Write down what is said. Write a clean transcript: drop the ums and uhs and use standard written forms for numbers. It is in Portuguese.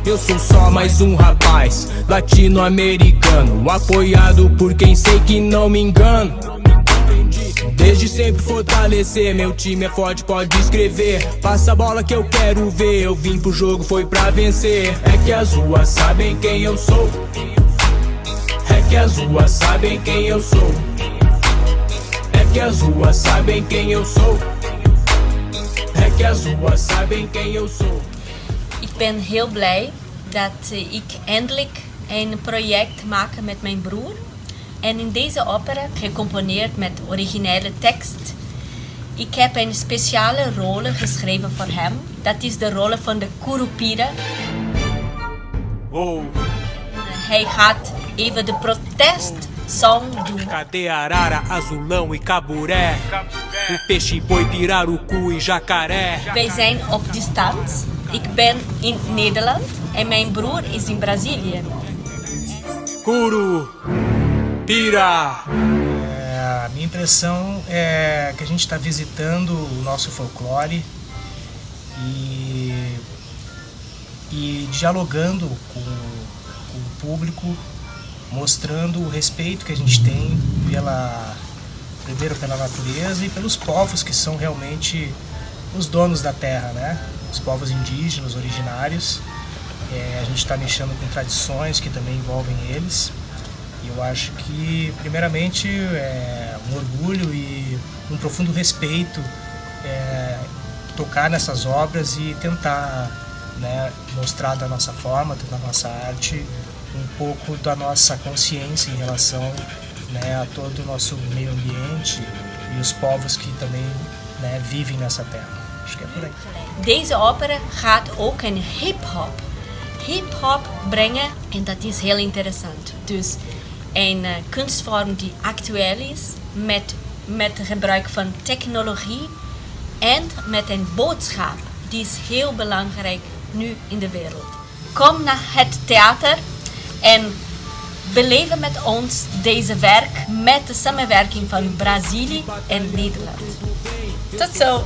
Eu sou só mais um rapaz latino-americano, apoiado por quem sei que não me engano. Desde sempre fortalecer, meu time é forte, pode escrever. Passa a bola que eu quero ver, eu vim pro jogo, foi pra vencer. É que as ruas sabem quem eu sou. É que as ruas sabem quem eu sou. É que as ruas sabem quem eu sou. É que as ruas sabem quem eu sou. Ik ben heel blij dat ik eindelijk een project maak met mijn broer. En in deze opera, gecomponeerd met originele tekst, ik heb een speciale rol geschreven voor hem. Dat is de rol van de Curupira. Wow. Hij gaat even de protestsong doen. Cadê arara, azulão e caburé? O peixe, boi, pirarucu e jacaré. Wij zijn op distance. Ik ben in Nederland en mijn broer is in Brazilië. Curupira. A minha impressão é que a gente está visitando o nosso folclore e dialogando com o público, mostrando o respeito que a gente tem primeiro pela natureza e pelos povos que são realmente os donos da terra, né? Os povos indígenas, originários. A gente está mexendo com tradições que também envolvem eles. E eu acho que, primeiramente, é um orgulho e um profundo respeito tocar nessas obras e tentar, né, mostrar da nossa forma, da nossa arte, um pouco da nossa consciência em relação, né, a todo o nosso meio ambiente e os povos que também, né, vivem nessa terra. Acho que é por aí. Deze opera gaat ook een hip-hop brengen en dat is heel interessant. Dus een kunstvorm die actueel is, met gebruik van technologie en met een boodschap die is heel belangrijk nu in de wereld. Kom naar het theater en beleven met ons deze werk met de samenwerking van Brazilië en Nederland. Tot zo!